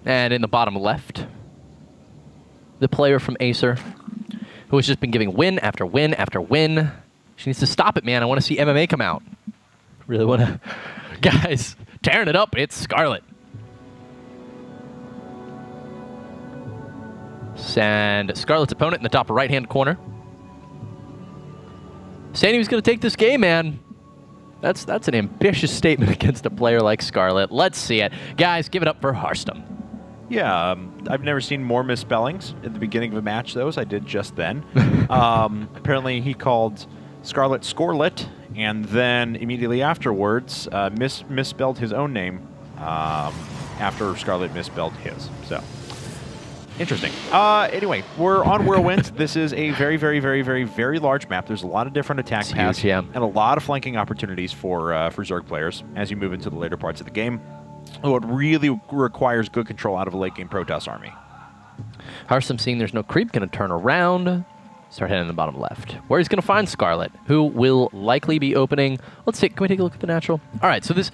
And in the bottom left, the player from Acer, who has just been giving win after win after win. She needs to stop it, man. I want to see MMA come out. Really want to... Guys, tearing it up. It's Scarlet. And Scarlet's opponent in the top right-hand corner. Saying he was going to take this game, man. That's an ambitious statement against a player like Scarlet. Let's see it. Guys, give it up for Harstem. Yeah, I've never seen more misspellings at the beginning of a match, though, as I did just then. Apparently, he called Scarlet Scorlet, and then immediately afterwards misspelled his own name after Scarlet misspelled his. So, interesting. Anyway, we're on Whirlwind. This is a very, very, very, very, very large map. There's a lot of different attack paths and a lot of flanking opportunities for Zerg players as you move into the later parts of the game. It really requires good control out of a late-game Protoss army. Harstem, seeing there's no creep, going to turn around, start heading in the bottom left, where he's going to find Scarlet, who will likely be opening. Let's see. Can we take a look at the natural? All right, so this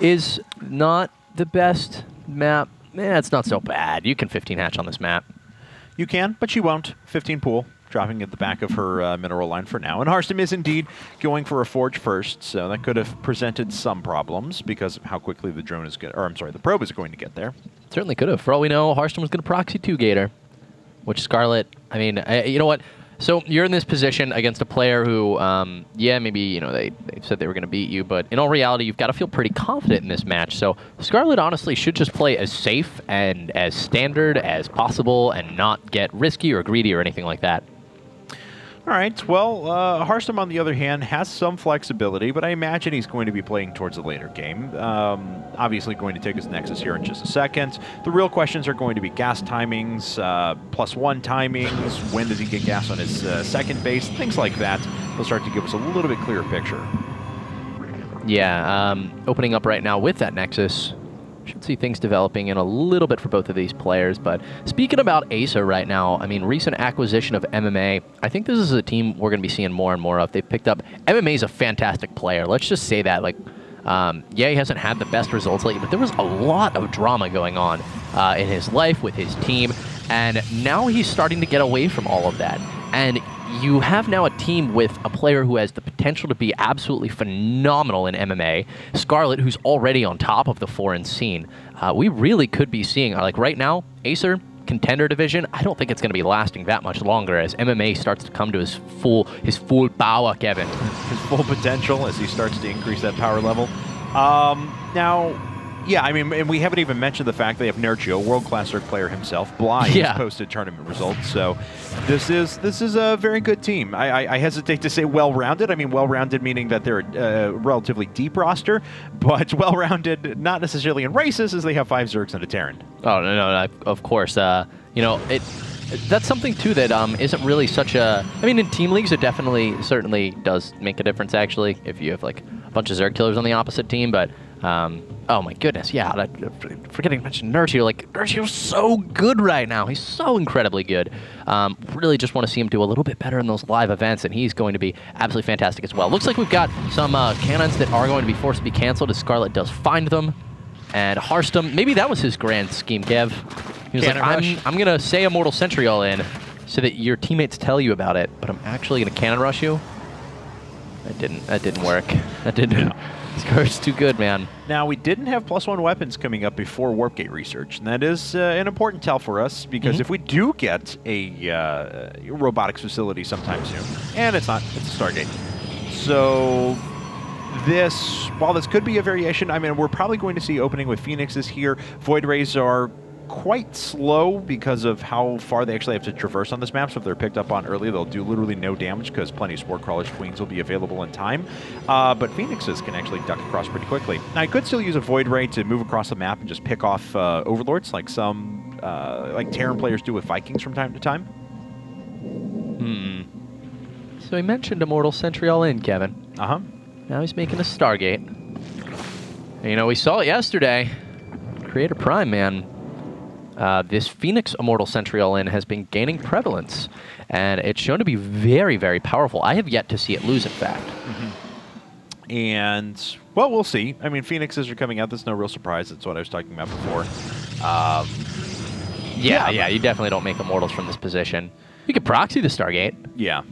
is not the best map. It's not so bad. You can 15 hatch on this map. You can, but she won't. 15 pool, dropping at the back of her mineral line for now. And Harstem is indeed going for a forge first, so that could have presented some problems because of how quickly the drone is going, or I'm sorry, the probe is going to get there. Certainly could have. For all we know, Harstem was going to proxy 2-gator, which Scarlet, I mean, you know what? So you're in this position against a player who, yeah, maybe, you know, they said they were going to beat you, but in all reality, you've got to feel pretty confident in this match. So Scarlet honestly should just play as safe and as standard as possible and not get risky or greedy or anything like that. All right, well, Harstem, on the other hand, has some flexibility, but I imagine he's going to be playing towards the later game. Obviously going to take his Nexus here in just a second. The real questions are going to be gas timings, +1 timings, when does he get gas on his second base, things like that. They'll start to give us a little bit clearer picture. Yeah, opening up right now with that Nexus. Should see things developing in a little bit for both of these players. But speaking about Acer right now, I mean, recent acquisition of MMA, I think this is a team we're going to be seeing more and more of. They've picked up... MMA is a fantastic player. Let's just say that. Like, yeah, he hasn't had the best results lately, but there was a lot of drama going on in his life with his team. And now he's starting to get away from all of that. And you have now a team with a player who has the potential to be absolutely phenomenal in MMA, Scarlet, who's already on top of the foreign scene. We really could be seeing, like right now, Acer, contender division, I don't think it's going to be lasting that much longer as MMA starts to come to his full power, Kevin. His full potential as he starts to increase that power level. Now... yeah, I mean, and we haven't even mentioned the fact they have Nerchio, world-class Zerg player himself. Bly has posted tournament results, so this is a very good team. I hesitate to say well-rounded. I mean, well-rounded meaning that they're a relatively deep roster, but well-rounded not necessarily in races, as they have 5 Zergs and a Terran. Oh, no, of course. You know, that's something, too, that isn't really such a... I mean, in team leagues, it certainly does make a difference, actually, if you have, like, a bunch of Zerg killers on the opposite team, but... oh my goodness, yeah, forgetting to mention Nerchio. Like, Nerchio's so good right now. He's so incredibly good. Really just want to see him do a little bit better in those live events, and he's going to be absolutely fantastic as well. Looks like we've got some cannons that are going to be forced to be canceled as Scarlet does find them. And Harstem, maybe that was his grand scheme, Kev. He was like, I'm going to say Immortal Sentry all in so that your teammates tell you about it, but I'm actually going to cannon rush you. That didn't work. That didn't... Yeah. Scar's too good, man. Now, we didn't have +1 weapons coming up before Warp Gate research, and that is an important tell for us, because if we do get a robotics facility sometime soon, and it's a Stargate, so while this could be a variation, I mean, we're probably going to see opening with Phoenixes here. Void Rays are quite slow because of how far they actually have to traverse on this map, so if they're picked up on early, they'll do literally no damage because plenty of Spore Crawlers Queens will be available in time. But Phoenixes can actually duck across pretty quickly. Now, I could still use a Void Ray to move across the map and just pick off Overlords like some like Terran players do with Vikings from time to time. So he mentioned Immortal Sentry all in, Kevin. Now he's making a Stargate. And, you know, we saw it yesterday. Creator Prime, man. This Phoenix Immortal Sentry all-in has been gaining prevalence, and it's shown to be very, very powerful. I have yet to see it lose, in fact. And, well, we'll see. I mean, Phoenixes are coming out. That's no real surprise. That's what I was talking about before. Yeah, you definitely don't make Immortals from this position. You could proxy the Stargate. Yeah.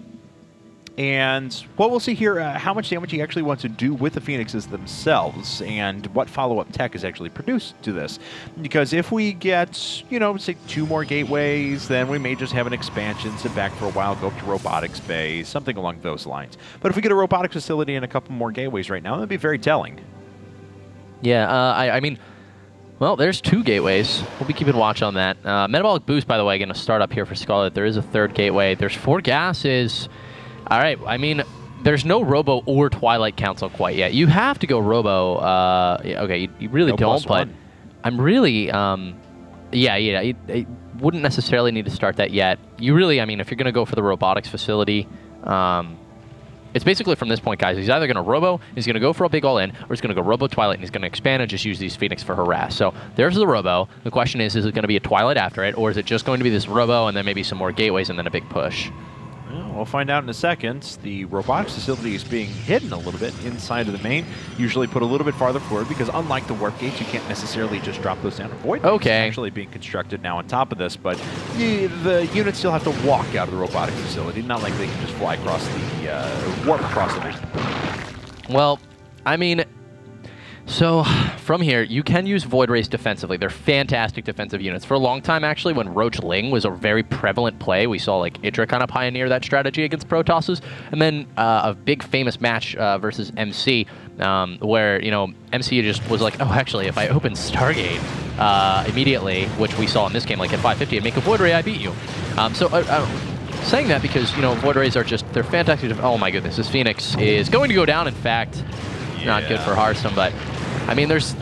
And what we'll see here, how much damage he actually wants to do with the Phoenixes themselves, and what follow-up tech is actually produced to this. Because if we get, you know, say 2 more gateways, then we may just have an expansion, sit back for a while, go up to robotics base, something along those lines. But if we get a robotics facility and a couple more gateways right now, that'd be very telling. Yeah, I mean, well, there's 2 gateways. We'll be keeping watch on that. Metabolic Boost, by the way, going to start up here for Scarlet. There is a 3rd gateway. There's 4 gases. All right, I mean, there's no Robo or Twilight Council quite yet. You have to go Robo. Okay, you really don't, but I'm really, you wouldn't necessarily need to start that yet. You really, I mean, if you're going to go for the robotics facility, it's basically from this point, guys. He's either going to Robo, he's going to go for a big all-in, or he's going to go Robo Twilight, and he's going to expand and just use these Phoenix for harass. So there's the Robo. The question is it going to be a Twilight after it, or is it just going to be this Robo and then maybe some more gateways and then a big push? Well, we'll find out in a second. The robotics facility is being hidden a little bit inside of the main, usually put a little bit farther forward, because unlike the warp gates, you can't necessarily just drop those down and void. Okay. It's actually being constructed now on top of this, but the units still have to walk out of the robotics facility, not like they can just fly across the warp across the map. Well, I mean, so from here, you can use Void Rays defensively. They're fantastic defensive units. For a long time, actually, when Roach Ling was a very prevalent play, we saw like Idra kind of pioneer that strategy against Protosses. And then a big famous match versus MC, where, you know, MC just was like, oh, actually, if I open Stargate immediately, which we saw in this game, like at 550, and make a Void Ray, I beat you. Saying that because, you know, Void Rays are just, they're fantastic. Oh my goodness, this Phoenix is going to go down, in fact. Not good for Hearthstone, but I mean, there's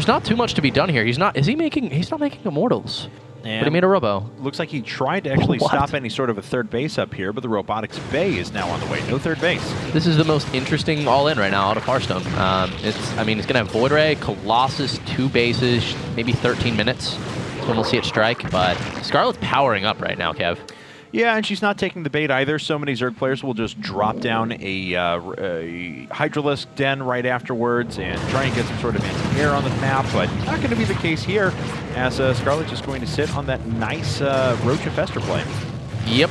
not too much to be done here. He's not making Immortals. And but he made a Robo. Looks like he tried to actually stop any sort of a 3rd base up here, but the robotics bay is now on the way. No 3rd base. This is the most interesting all-in right now out of Hearthstone. I mean, it's gonna have Void Ray, Colossus, 2 bases, maybe 13 minutes. That's when we'll see it strike. But Scarlet's powering up right now, Kev. Yeah, and she's not taking the bait either. So many Zerg players will just drop down a Hydralisk den right afterwards and try and get some sort of anti-air on the map, but not going to be the case here, as Scarlet's just going to sit on that nice Roach Infestor play. Yep.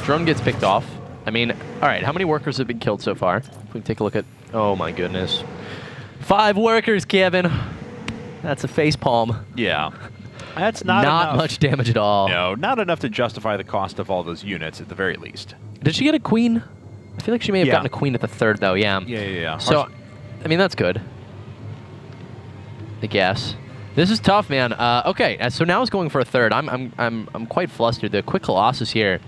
Drone gets picked off. I mean, all right, how many workers have been killed so far? If we can take a look at... Oh, my goodness. 5 workers, Kevin. That's a facepalm. Yeah. That's not much damage at all. No, not enough to justify the cost of all those units, at the very least. Did she get a queen? I feel like she may have gotten a queen at the 3rd, though. Yeah. So, I mean, that's good. I guess. This is tough, man. Okay, so now it's going for a 3rd. I'm quite flustered. The quick Colossus here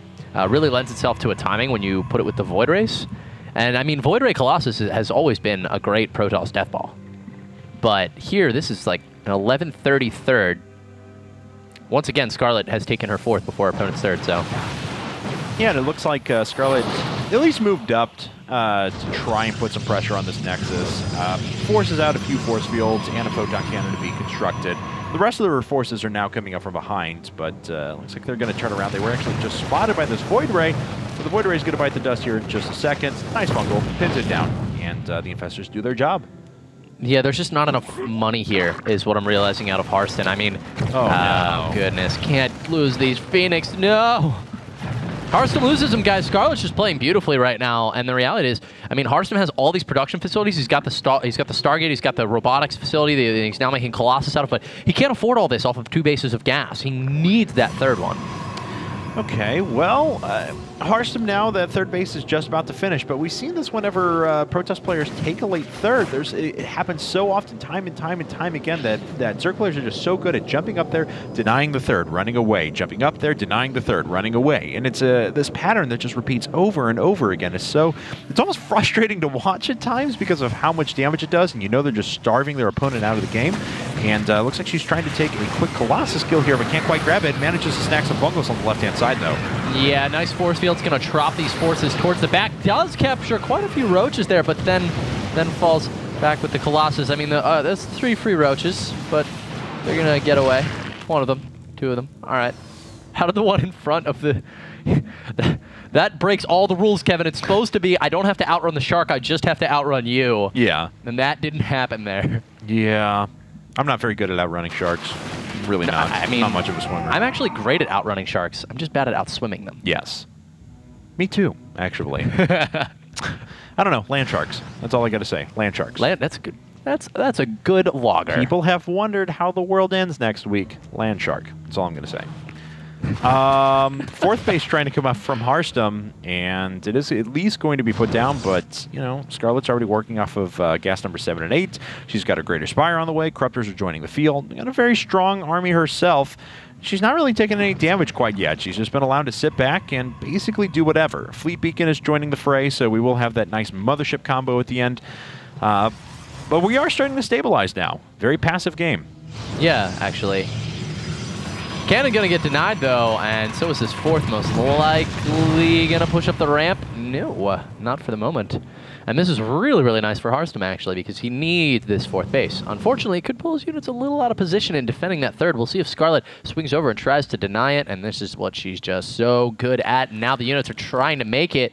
really lends itself to a timing when you put it with the Void Race. And I mean, Void Ray Colossus has always been a great Protoss deathball. But here, this is like an 11:30 3rd. Once again, Scarlet has taken her 4th before her opponent's 3rd, so... Yeah, and it looks like Scarlet at least moved up to try and put some pressure on this Nexus. Forces out a few force fields and a photon cannon to be constructed. The rest of the forces are now coming up from behind, but looks like they're going to turn around. They were actually just spotted by this Void Ray, so the Void Ray is going to bite the dust here in just a second. Nice bungle, pins it down, and the Infestors do their job. Yeah, there's just not enough money here, is what I'm realizing out of Hearthstone. I mean, oh goodness, can't lose these Phoenix. No! Hearthstone loses them, guys. Scarlet's just playing beautifully right now, and the reality is, I mean, Hearthstone has all these production facilities. He's got the Stargate, he's got the robotics facility, he's now making Colossus out of it. He can't afford all this off of 2 bases of gas. He needs that 3rd one. Okay, well, Hearthstone now, that 3rd base is just about to finish, but we've seen this whenever Protoss players take a late 3rd. It happens so often, time and time again, that Zerg players are just so good at jumping up there, denying the 3rd, running away, jumping up there, denying the 3rd, running away. And it's this pattern that just repeats over and over again. It's almost frustrating to watch at times because of how much damage it does, and you know they're just starving their opponent out of the game. And looks like she's trying to take a quick Colossus kill here, but can't quite grab it. Manages to snack some bungles on the left-hand side, though. Yeah, nice force field's going to drop these forces towards the back. Does capture quite a few Roaches there, but then falls back with the Colossus. I mean, there's 3 free Roaches, but they're going to get away. 1 of them, 2 of them. All right. How did the one in front of the... that breaks all the rules, Kevin. It's supposed to be, I don't have to outrun the shark, I just have to outrun you. Yeah. And that didn't happen there. Yeah. I'm not very good at outrunning sharks. Really not. I mean, not much of a swimmer. I'm actually great at outrunning sharks. I'm just bad at outswimming them. Yes. Me too, actually. I don't know. Land sharks. That's all I got to say. Land sharks. That's good. That's a good logger. People have wondered how the world ends next week. Land shark. That's all I'm going to say. Fourth base trying to come up from Harstum, and it is at least going to be put down, but, you know, Scarlet's already working off of gas number 7 and 8. She's got a Greater Spire on the way. Corruptors are joining the field. Got a very strong army herself. She's not really taking any damage quite yet. She's just been allowed to sit back and basically do whatever. Fleet Beacon is joining the fray, so we will have that nice mothership combo at the end. But we are starting to stabilize now. Very passive game. Yeah, actually. Cannon gonna get denied though, and so is his fourth. Most likely gonna push up the ramp. No, not for the moment. And this is really, really nice for Harstum actually, because he needs this fourth base. Unfortunately, it could pull his units a little out of position in defending that third. We'll see if Scarlet swings over and tries to deny it, and this is what she's just so good at. Now the units are trying to make it,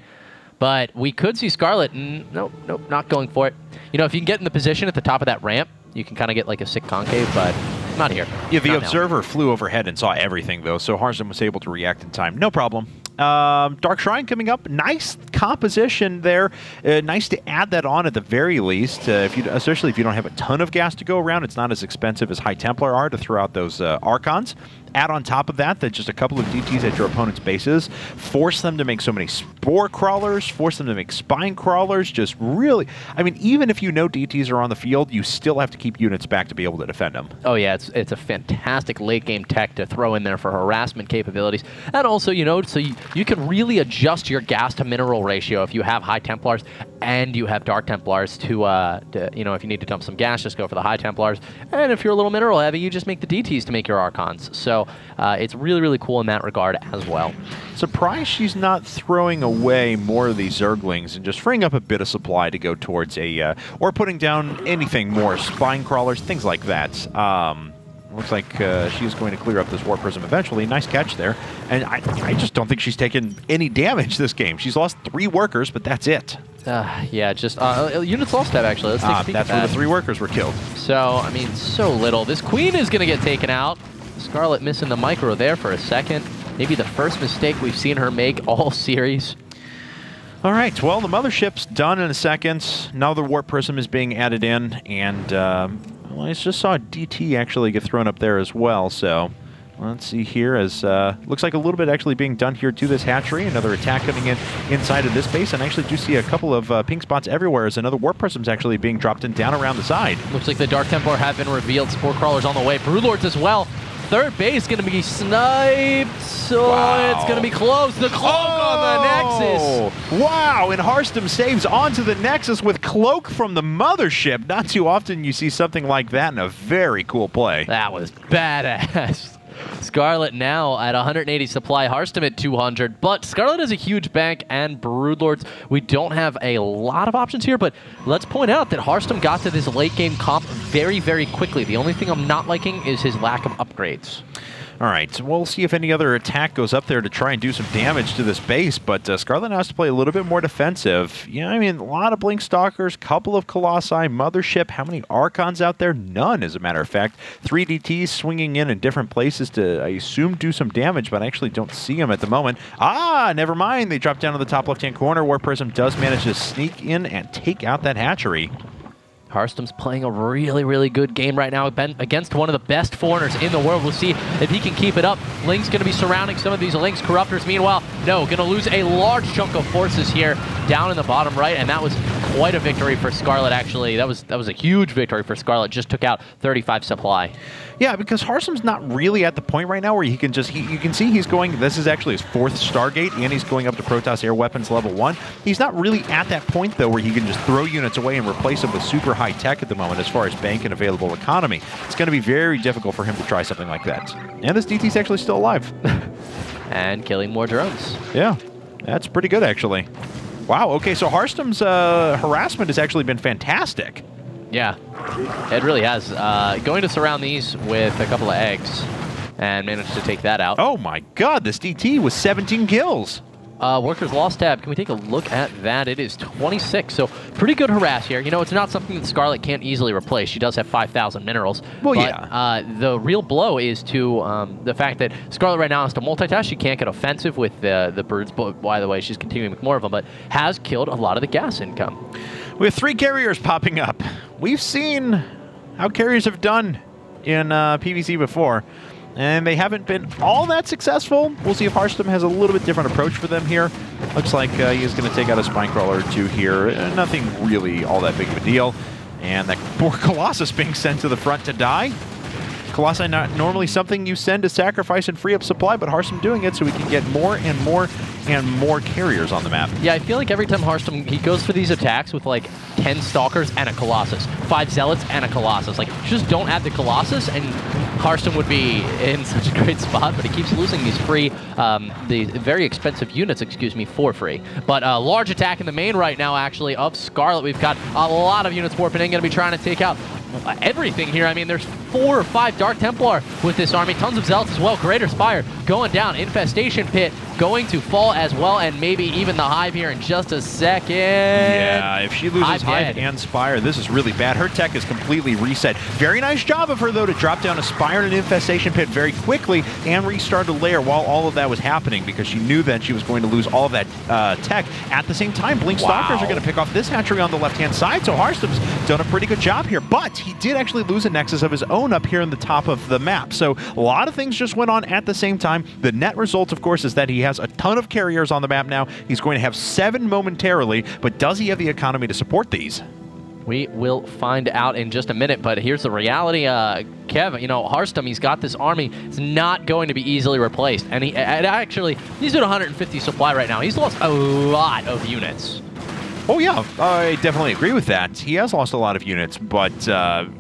but we could see Scarlet. Nope, not going for it. You know, if you can get in the position at the top of that ramp, you can kind of get like a sick concave, but not here. Yeah, the not observer now. flew overhead and saw everything, though, so Harstum was able to react in time. No problem. Dark Shrine coming up. Nice composition there. Nice to add that on at the very least. Especially if you don't have a ton of gas to go around, it's not as expensive as High Templar are to throw out those Archons. Add on top of that just a couple of DTs at your opponent's bases. Force them to make so many Spore Crawlers. Force them to make Spine Crawlers. Just really... I mean, even if you know DTs are on the field, you still have to keep units back to be able to defend them. Oh, yeah. It's a fantastic late-game tech to throw in there for harassment capabilities. And also, you know, so you can really adjust your gas to mineral ratio if you have High Templars and you have Dark Templars to you know, if you need to dump some gas, just go for the High Templars. And if you're a little mineral heavy, you just make the DTs to make your Archons. So it's really, really cool in that regard as well. Surprised she's not throwing away more of these Zerglings and just freeing up a bit of supply to go towards a, or putting down anything more, Spine Crawlers, things like that. Looks like she is going to clear up this Warp Prism eventually. Nice catch there. And I just don't think she's taken any damage this game. She's lost 3 workers, but that's it. Yeah, just units lost tab actually. Let's take a peek that's at where that. the 3 workers were killed. So, I mean, so little. This Queen is going to get taken out. Scarlet missing the micro there for a second. Maybe the first mistake we've seen her make all series. All right, well, the mothership's done in a second. Now the Warp Prism is being added in, and well, I just saw a DT actually get thrown up there as well, so let's see here as looks like a little bit actually being done here to this hatchery. Another attack coming in inside of this base, and I actually do see a couple of pink spots everywhere as another Warp Prism's actually being dropped in down around the side. Looks like the Dark Templar have been revealed. Spore Crawlers on the way. Broodlords as well. Third base going to be sniped, so it's going to be close. The cloak on the Nexus. Wow, and Harstum saves onto the Nexus with cloak from the mothership. Not too often you see something like that in a very cool play. That was badass. Scarlet now at 180 supply, Harstum at 200, but Scarlet has a huge bank and Broodlords. We don't have a lot of options here, but let's point out that Harstum got to this late game comp very, very quickly. The only thing I'm not liking is his lack of upgrades. All right, we'll see if any other attack goes up there to try and do some damage to this base, but Scarlet now has to play a little bit more defensive. Yeah, I mean, a lot of Blink Stalkers, couple of Colossi, Mothership. How many Archons out there? None, as a matter of fact. 3 DTs swinging in different places to, I assume, do some damage, but I actually don't see them at the moment. Ah, never mind. They drop down to the top left-hand corner. Warp Prism does manage to sneak in and take out that hatchery. Harstum's playing a really, really good game right now against one of the best foreigners in the world. We'll see if he can keep it up. Link's going to be surrounding some of these Link's Corruptors. Meanwhile, no, going to lose a large chunk of forces here down in the bottom right, and that was quite a victory for Scarlet, actually. That was a huge victory for Scarlet. Just took out 35 supply. Yeah, because Harstum's not really at the point right now where he can just, you can see he's going, this is actually his 4th Stargate, and he's going up to Protoss Air Weapons level 1. He's not really at that point, though, where he can just throw units away and replace them with super high tech at the moment as far as bank and available economy. It's going to be very difficult for him to try something like that. And this DT's actually still alive. And killing more drones. Yeah, that's pretty good, actually. Wow, okay, so Harstum's harassment has actually been fantastic. Yeah, it really has. Going to surround these with a couple of eggs and managed to take that out. Oh my god, this DT was 17 kills. Workers lost tab. Can we take a look at that? It is 26, so pretty good harass here. You know, it's not something that Scarlet can't easily replace. She does have 5,000 minerals. Well, but, yeah. The real blow is to the fact that Scarlet right now has to multitask. She can't get offensive with the birds, but by the way, she's continuing with more of them, but has killed a lot of the gas income. We have 3 carriers popping up. We've seen how carriers have done in PvZ before, and they haven't been all that successful. We'll see if Harstom has a little bit different approach for them here. Looks like he is going to take out a Spine Crawler or 2 here. Nothing really all that big of a deal. And that poor Colossus being sent to the front to die. Colossi not normally something you send to sacrifice and free up supply, but Harstom doing it so we can get more and more and more carriers on the map. Yeah, I feel like every time Harstom, he goes for these attacks with like 10 Stalkers and a Colossus, 5 Zealots and a Colossus. Like, just don't add the Colossus and Harstom would be in such a great spot, but he keeps losing these free, the very expensive units, excuse me, for free. But a large attack in the main right now, actually, of Scarlet. We've got a lot of units warping in, going to be trying to take out everything here. I mean, there's 4 or 5 Dark Templar with this army. Tons of Zealots as well. Greater Spire going down. Infestation Pit going to fall as well, and maybe even the Hive here in just a second. Yeah, if she loses Hive and Spire, this is really bad. Her tech is completely reset. Very nice job of her, though, to drop down a Spire and an Infestation Pit very quickly and restart a layer while all of that was happening, because she knew that she was going to lose all of that tech. At the same time, Blink Stalkers are going to pick off this hatchery on the left-hand side, so Harstom's done a pretty good job here, but he did actually lose a Nexus of his own up here in the top of the map. So a lot of things just went on at the same time. The net result, of course, is that he has a ton of carriers on the map now. He's going to have 7 momentarily, but does he have the economy to support these? We will find out in just a minute, but here's the reality, Kev. You know, Harstom, he's got this army. It's not going to be easily replaced. And he's at 150 supply right now. He's lost a lot of units. Oh, yeah, I definitely agree with that. He has lost a lot of units, but,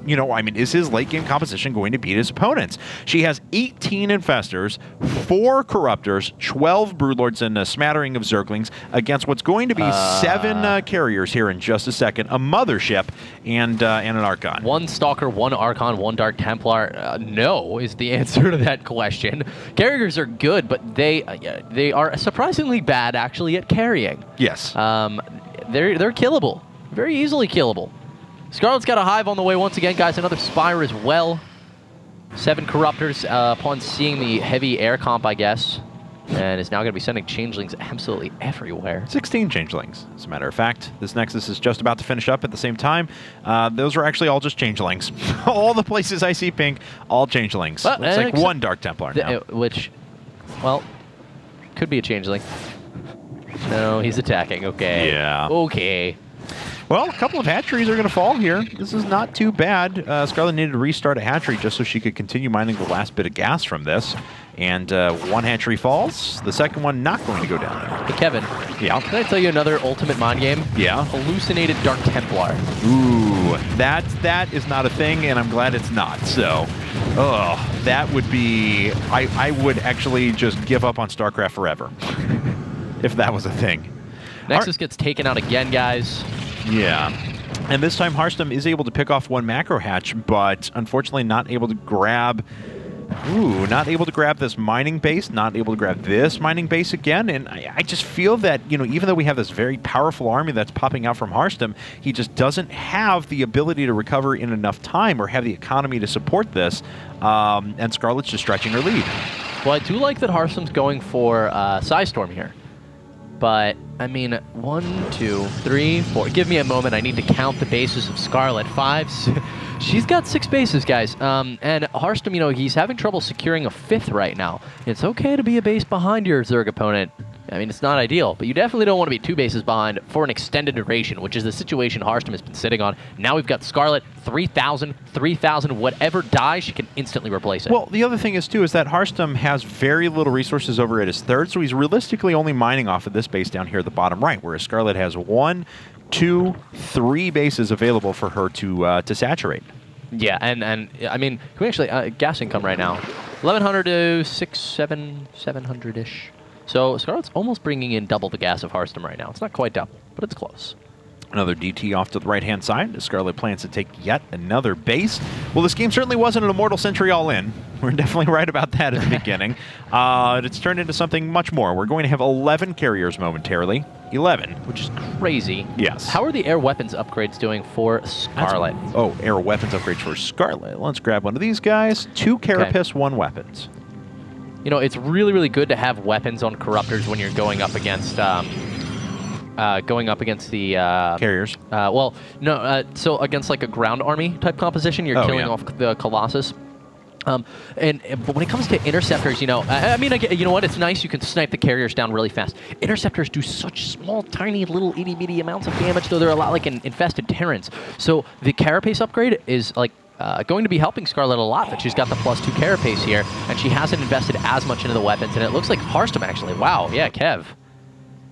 you know, I mean, is his late game composition going to beat his opponents? She has 18 Infestors, 4 Corruptors, 12 Broodlords, and a smattering of Zerglings against what's going to be 7 carriers here in just a second, a Mothership, and an Archon. 1 Stalker, 1 Archon, 1 Dark Templar. No is the answer to that question. Carriers are good, but they are surprisingly bad, actually, at carrying. Yes. They're killable. Very easily killable. Scarlet's got a Hive on the way once again, guys. Another Spire as well. 7 Corruptors upon seeing the heavy air comp, I guess. And is now going to be sending Changelings absolutely everywhere. 16 Changelings, as a matter of fact. This Nexus is just about to finish up at the same time. Those are actually all just Changelings. All the places I see pink, all Changelings. Looks like 1 Dark Templar now. Which, well, could be a Changeling. No, he's attacking. Okay. Yeah. Okay. Well, a couple of hatcheries are going to fall here. This is not too bad. Scarlet needed to restart a hatchery just so she could continue mining the last bit of gas from this. And 1 hatchery falls. The second one not going to go down. Hey, Kevin. Yeah? Can I tell you another ultimate mind game? Yeah? Hallucinated Dark Templar. Ooh, that is not a thing, and I'm glad it's not. So, that would be... I would actually just give up on StarCraft forever. If that was a thing. Nexus gets taken out again, guys. Yeah. And this time Harstom is able to pick off 1 macro hatch, but unfortunately not able to grab... Ooh, not able to grab this mining base, not able to grab this mining base again. And I just feel that, you know, even though we have this very powerful army that's popping out from Harstom, he just doesn't have the ability to recover in enough time or have the economy to support this. And Scarlet's just stretching her lead. Well, I do like that Harstom's going for Psystorm here. But, I mean, 1, 2, 3, 4. Give me a moment. I need to count the bases of Scarlet. 5, 6. She's got 6 bases, guys. And Harstom, you know, he's having trouble securing a 5th right now. It's okay to be a base behind your Zerg opponent. I mean, it's not ideal, but you definitely don't want to be 2 bases behind for an extended duration, which is the situation Harstom has been sitting on. Now we've got Scarlet, 3,000, whatever dies, she can instantly replace it. Well, the other thing is, too, is that Harstom has very little resources over at his 3rd, so he's realistically only mining off of this base down here at the bottom right, whereas Scarlet has 1, 2, 3 bases available for her to saturate. Yeah, and I mean, can we actually, gas income right now, 1,100 to 700-ish. So Scarlet's almost bringing in double the gas of Harstom right now. It's not quite double, but it's close. Another DT off to the right-hand side. Scarlet plans to take yet another base. Well, this game certainly wasn't an Immortal Century all-in. We're definitely right about that at the beginning. It's turned into something much more. We're going to have 11 carriers momentarily. 11. Which is crazy. Yes. How are the air weapons upgrades doing for Scarlet? Air weapons upgrades for Scarlet. Let's grab one of these guys. 2 Carapace, 1 weapons. You know, it's really, really good to have weapons on Corruptors when you're going up against the carriers. Well, no, so against like a ground army type composition, you're killing off the Colossus. But when it comes to interceptors, you know, I mean, you know what? It's nice you can snipe the carriers down really fast. Interceptors do such small, tiny, little itty-bitty amounts of damage, though they're a lot like an infested Terrans. So the Carapace upgrade is like going to be helping Scarlet a lot, that she's got the +2 Carapace here, and she hasn't invested as much into the weapons, and it looks like Hearthstone actually. Wow, yeah, Kev.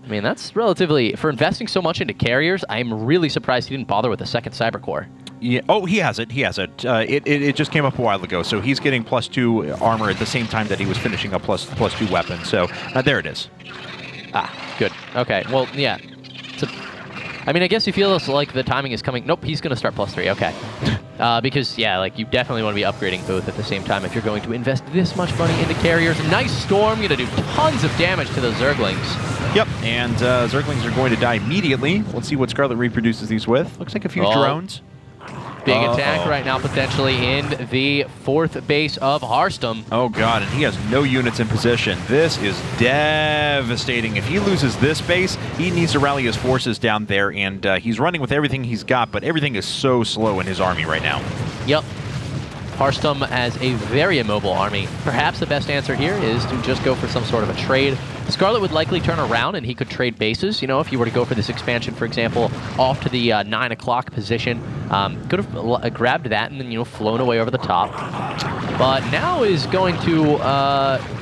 I mean, that's relatively, for investing so much into carriers, I'm really surprised he didn't bother with a second Cybercore. Yeah. Oh, he has it. He has it. It just came up a while ago, so he's getting +2 armor at the same time that he was finishing up +2 weapons. So there it is. Ah, good. Okay. Well, yeah. I mean, I guess you feel like the timing is coming. Nope, he's going to start +3. Okay. Because, yeah, like, you definitely want to be upgrading both at the same time if you're going to invest this much money into carriers. Nice Storm, going to do tons of damage to those Zerglings. Yep, and Zerglings are going to die immediately. Let's see what Scarlet reproduces these with. Looks like a few drones. Big attack right now, potentially in the 4th base of Hearthstone. Oh, God, and he has no units in position. This is devastating. If he loses this base, he needs to rally his forces down there, and he's running with everything he's got, but everything is so slow in his army right now. Yep. Hearthstone as a very immobile army. Perhaps the best answer here is to just go for some sort of a trade. Scarlet would likely turn around and he could trade bases. You know, if you were to go for this expansion, for example, off to the 9 o'clock position, could have grabbed that and then, you know, flown away over the top. But now is going to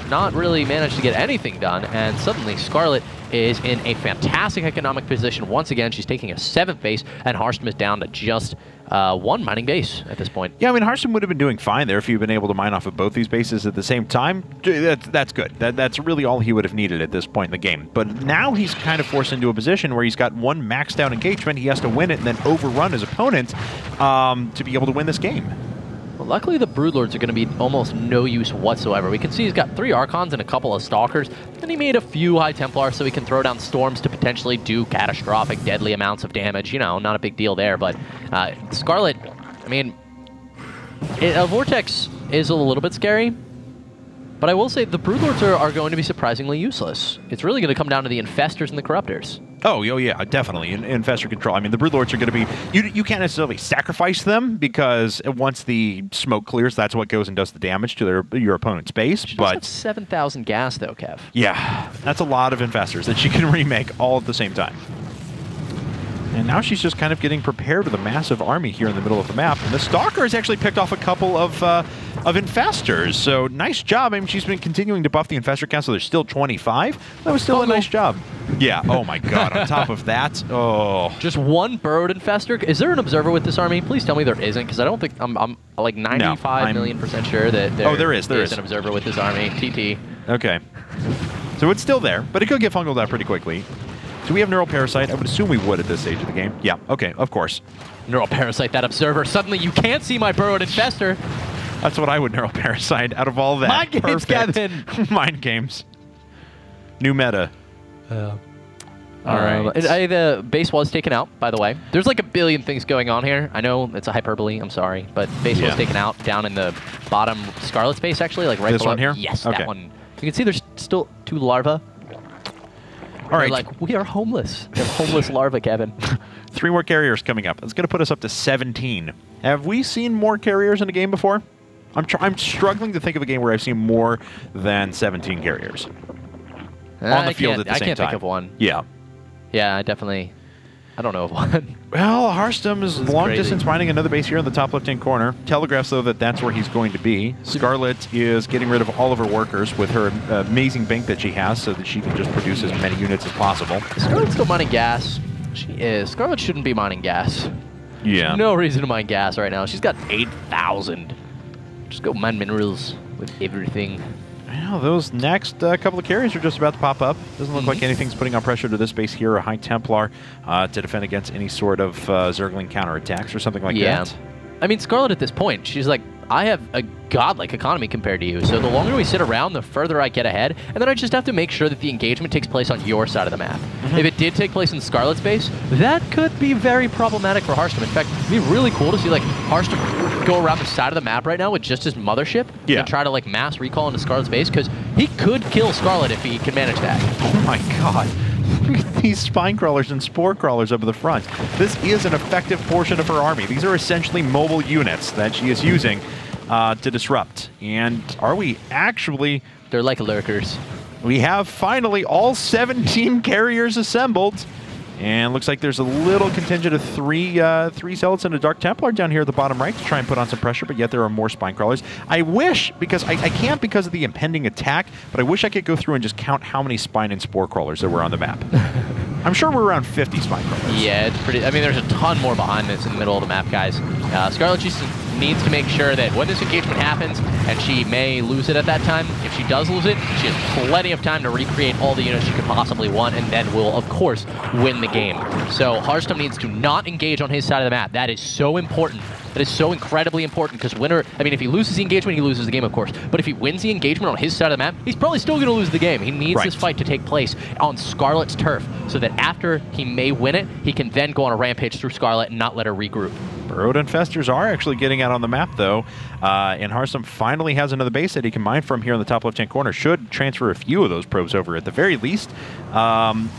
not really manage to get anything done, and suddenly Scarlet is in a fantastic economic position. Once again, she's taking a 7th base, and Hearthstone is down to just 1 mining base at this point. Yeah, I mean, Hearthstone would have been doing fine there if you'd been able to mine off of both these bases at the same time. That's good. That's really all he would have needed at this point in the game. But now he's kind of forced into a position where he's got 1 maxed out engagement. He has to win it and then overrun his opponent to be able to win this game. Well, luckily, the Broodlords are going to be almost no use whatsoever. We can see he's got 3 Archons and a couple of Stalkers, and he made a few High Templars so he can throw down Storms to potentially do catastrophic, deadly amounts of damage. You know, not a big deal there, but Scarlet, I mean, a Vortex is a little bit scary, but I will say the Broodlords are going to be surprisingly useless. It's really going to come down to the Infestors and the Corruptors. Oh, yeah, definitely. Infestor control. I mean, the Broodlords are going to be... You can't necessarily sacrifice them, because once the smoke clears, that's what goes and does the damage to your opponent's base. She does have 7,000 gas, though, Kev. Yeah, that's a lot of Infestors that she can remake all at the same time. And now she's just kind of getting prepared with a massive army here in the middle of the map. And the Stalker has actually picked off a couple of Infestors. So nice job. I mean, she's been continuing to buff the Infestor count, so there's still 25. That was still a nice job. Yeah, oh my God. On top of that, oh. Just 1 Burrowed Infestor? Is there an Observer with this army? Please tell me there isn't, because I don't think, I'm like 95 million% sure that there is an Observer with this army. TT. Okay. So it's still there, but it could get fungled out pretty quickly. Do we have Neural Parasite? I would assume we would at this stage of the game. Yeah, okay, of course. Neural Parasite, that Observer. Suddenly you can't see my Burrowed Infestor. That's what I would Neural Parasite out of all that. Mind games, Kevin! Mind games. New meta. All right. The base was taken out, by the way. There's like a billion things going on here. I know it's a hyperbole, I'm sorry. But base was taken out down in the bottom Scarlet space, actually. Like right this below. One here? Yes, okay. that one. You can see there's still 2 larvae. All right. Like, we are homeless. We have homeless larvae, Kevin. 3 more carriers coming up. That's going to put us up to 17. Have we seen more carriers in a game before? I'm struggling to think of a game where I've seen more than 17 carriers on the field at the same time. I can't think of one. Yeah. Yeah, I don't know of one. Well, Hearthstone is long distance mining another base here in the top left-hand corner. Telegraphs, though, that that's where he's going to be. Scarlet is getting rid of all of her workers with her amazing bank that she has so that she can just produce as many units as possible. Scarlet's still mining gas. She is. Scarlet shouldn't be mining gas. Yeah. No reason to mine gas right now. She's got 8,000. Just go mine minerals with everything. Well, those next couple of carries are just about to pop up. Doesn't look like anything's putting on pressure to this base here. A High Templar to defend against any sort of Zergling counterattacks or something like that. I mean, Scarlet at this point, she's like, I have a godlike economy compared to you, so the longer we sit around, the further I get ahead, and then I just have to make sure that the engagement takes place on your side of the map. If it did take place in Scarlet's base, that could be very problematic for Harstom. In fact, it'd be really cool to see like Harstom go around the side of the map right now with just his mothership and try to like mass recall into Scarlet's base, because he could kill Scarlet if he can manage that. Oh my god. These spine crawlers and spore crawlers over the front. This is an effective portion of her army. These are essentially mobile units that she is using to disrupt. And are we actually... They're like lurkers. We have finally all 17 carriers assembled. And looks like there's a little contingent of three Zealots and a Dark Templar down here at the bottom right to try and put on some pressure, but yet there are more spine crawlers. I wish, because I can't because of the impending attack, but I wish I could go through and just count how many spine and spore crawlers there were on the map. I'm sure we're around 50 spine crawlers. Yeah, it's pretty... I mean, there's a ton more behind this in the middle of the map, guys. Scarlet just needs to make sure that when this engagement happens, and she may lose it at that time, if she does lose it, she has plenty of time to recreate all the units she could possibly want, and then will, of course, win the game. So Harstom needs to not engage on his side of the map. That is so important. That is so incredibly important, because winner... I mean, if he loses the engagement, he loses the game, of course. But if he wins the engagement on his side of the map, he's probably still going to lose the game. He needs this fight to take place on Scarlet's turf, so that after he may win it, he can then go on a rampage through Scarlet and not let her regroup. Burrowed Infestors are actually getting out on the map, though. And Harstom finally has another base that he can mine from here in the top left-hand corner. Should transfer a few of those probes over at the very least,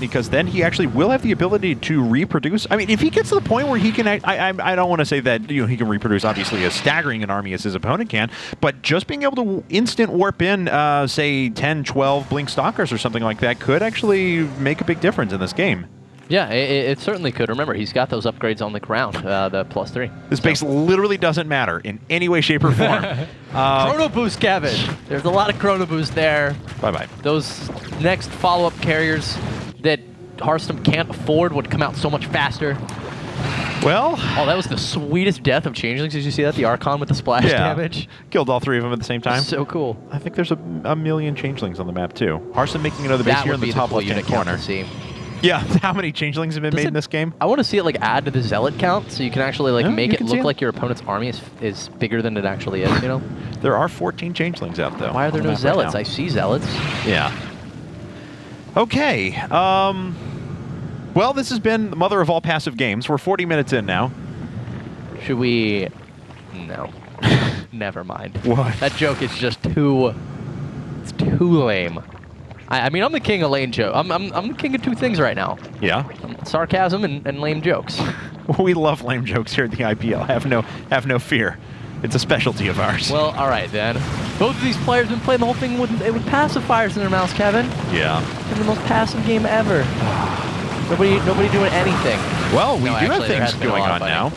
because then he actually will have the ability to reproduce. I mean, if he gets to the point where he can... I don't want to say that he can reproduce, obviously, as staggering an army as his opponent can, but just being able to instant warp in, say, 10, 12 Blink Stalkers or something like that could actually make a big difference in this game. Yeah, it certainly could. Remember, he's got those upgrades on the ground, the +3. This base literally doesn't matter in any way, shape, or form. Chrono Boost, Kevin. There's a lot of Chrono Boost there. Bye-bye. Those next follow-up carriers that Harstom can't afford would come out so much faster. Well... Oh, that was the sweetest death of Changelings. Did you see that? The Archon with the splash damage? Killed all three of them at the same time. So cool. I think there's a million Changelings on the map, too. Harstom making another base here in the top left-hand corner. Yeah, how many Changelings have been made in this game? I want to see it like add to the Zealot count, so you can actually like make it look like your opponent's army is bigger than it actually is, you know? There are 14 Changelings out, though. Why are there no Zealots? I see Zealots. Yeah. Okay. Well, this has been the mother of all passive games. We're 40 minutes in now. Should we... No. Never mind. What? That joke is just too... It's too lame. I mean, I'm the king of lame jokes. I'm the king of two things right now. Yeah? Sarcasm and lame jokes. We love lame jokes here at the IPL. Have no fear. It's a specialty of ours. Well, all right, then. Both of these players have been playing the whole thing with pacifiers in their mouths, Kevin. Yeah. It's the most passive game ever. Nobody doing anything. Well, we do have things going on now.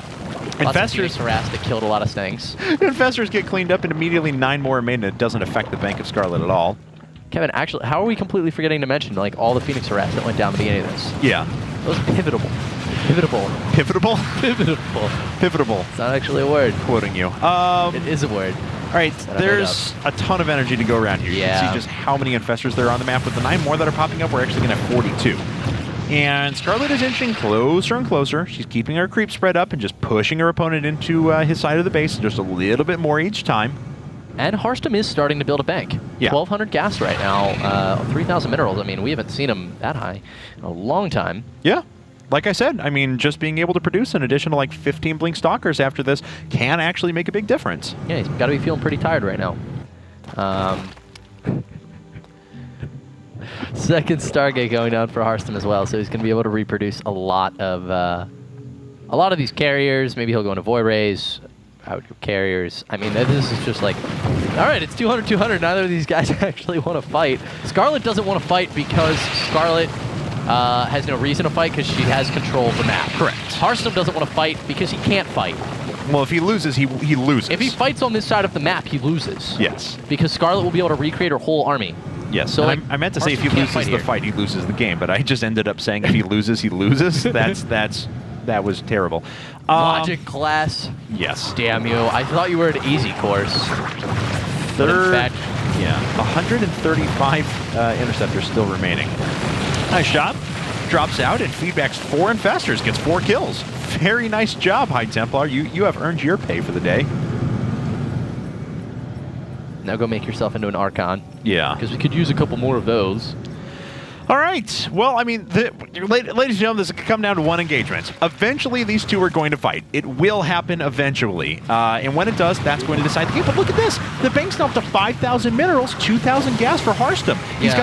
Infestors harassed that killed a lot of things. Infestors get cleaned up and immediately 9 more remain, and it doesn't affect the Bank of Scarlet at all. Kevin, actually, how are we completely forgetting to mention like all the Phoenix harass that went down at the beginning of this? Yeah. That was pivotable. Pivotable. Pivotable? Pivotable. Pivotable. It's not actually a word. Quoting you. It is a word. All right, there's a ton of energy to go around here. You can see just how many Infestors there are on the map. With the 9 more that are popping up, we're actually going to have 42. And Scarlet is inching closer and closer. She's keeping her creep spread up and just pushing her opponent into his side of the base just a little bit more each time. And Harstom is starting to build a bank. Yeah. 1,200 gas right now, 3,000 minerals. I mean, we haven't seen them that high in a long time. Yeah. Like I said, I mean, just being able to produce an additional like 15 Blink Stalkers after this can actually make a big difference. Yeah, he's got to be feeling pretty tired right now. Second Stargate going down for Harstom as well, so he's going to be able to reproduce a lot of these carriers. Maybe he'll go into Void Rays. Out carriers. I mean, this is just like, all right, it's 200-200. Neither of these guys actually want to fight. Scarlet doesn't want to fight because Scarlet has no reason to fight because she has control of the map. Correct. Harstom doesn't want to fight because he can't fight. Well, if he loses, he loses. If he fights on this side of the map, he loses. Yes. Because Scarlet will be able to recreate her whole army. Yes. So like, I meant to say if he loses the fight, he loses the game, but I just ended up saying if he loses, he loses. That was terrible. Logic class. Yes. Damn you. I thought you were an easy course. 135 interceptors still remaining. Nice shot. Drops out and feedbacks 4 infestors, gets 4 kills. Very nice job, High Templar. You have earned your pay for the day. Now go make yourself into an Archon. Yeah. Because we could use a couple more of those. All right. Well, I mean, ladies and gentlemen, this could come down to one engagement. Eventually, these two are going to fight. It will happen eventually. And when it does, that's going to decide the game. But look at this. The bank's now up to 5,000 minerals, 2,000 gas for Harstum. He's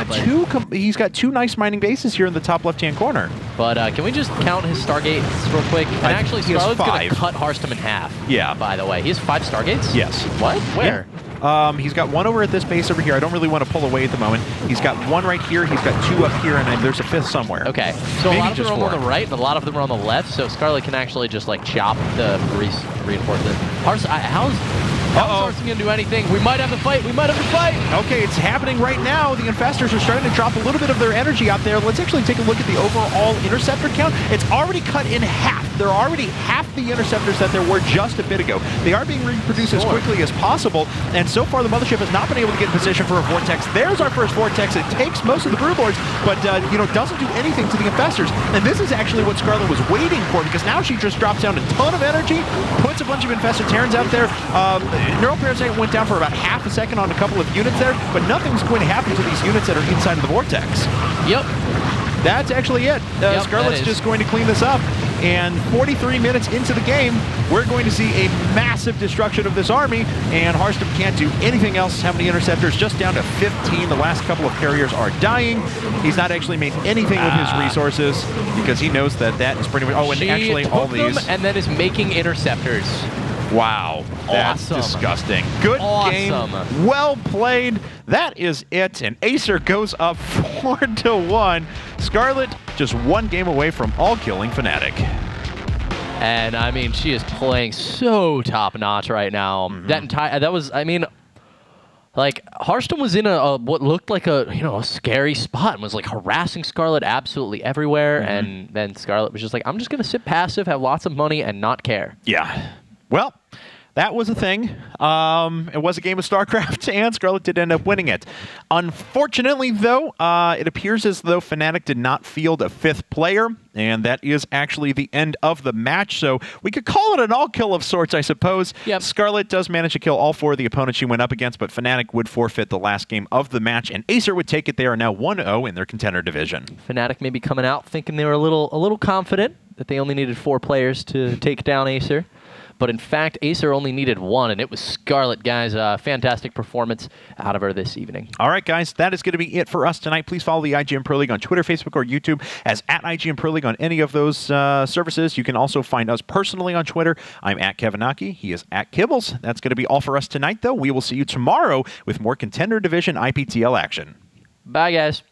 got two nice mining bases here in the top left-hand corner. But can we just count his Stargates real quick? And actually, Scarlet's going to cut Harstum in half. Yeah. By the way. He has 5 Stargates? Yes. What? Where? Yeah. He's got 1 over at this base over here. I don't really want to pull away at the moment. He's got 1 right here. He's got 2 up here, and there's a 5th somewhere. Okay. So maybe a lot of them are 4. on the right, and a lot of them are on the left, so Scarlet can actually just, like, chop the reinforcement. How's Harstum going to do anything? We might have the fight. We might have the fight. Okay, it's happening right now. The infestors are starting to drop a little bit of their energy out there. Let's actually take a look at the overall interceptor count. It's already cut in half. There are already half the interceptors that there were just a bit ago. They are being reproduced as quickly as possible, and so far the Mothership has not been able to get in position for a Vortex. There's our first Vortex. It takes most of the Broodlords, but doesn't do anything to the infestors. And this is actually what Scarlet was waiting for, because now she just drops down a ton of energy, puts a bunch of infested Terrans out there. Neural Parasite went down for about half a second on a couple of units there, but nothing's going to happen to these units that are inside of the Vortex. Yep. That's actually it. Scarlet's just going to clean this up. And 43 minutes into the game, we're going to see a massive destruction of this army, and Harstum can't do anything else. How many interceptors? Just down to 15. The last couple of carriers are dying. He's not actually made anything with his resources, because he knows that is pretty much... Oh, and actually all these... and then is making interceptors. Wow, that's disgusting. Good game, well played. That is it, and Acer goes up 4-1. Scarlet just 1 game away from all-killing Fnatic. And I mean, she is playing so top-notch right now. That was, I mean, like, Harstum was in what looked like a scary spot and was like harassing Scarlet absolutely everywhere. And then Scarlet was just like, I'm just gonna sit passive, have lots of money, and not care. Yeah. Well, that was a thing. It was a game of StarCraft, and Scarlet did end up winning it. Unfortunately, though, it appears as though Fnatic did not field a 5th player, and that is actually the end of the match. So we could call it an all-kill of sorts, I suppose. Yep. Scarlet does manage to kill all 4 of the opponents she went up against, but Fnatic would forfeit the last game of the match, and Acer would take it. They are now 1-0 in their contender division. Fnatic may be coming out thinking they were a little confident that they only needed 4 players to take down Acer. But in fact, Acer only needed 1, and it was Scarlet, guys. Fantastic performance out of her this evening. All right, guys, that is going to be it for us tonight. Please follow the IGN Pro League on Twitter, Facebook, or YouTube as @IGNProLeague on any of those services. You can also find us personally on Twitter. I'm @KevinAki. He is @Kibbles. That's going to be all for us tonight, though. We will see you tomorrow with more Contender Division IPTL action. Bye, guys.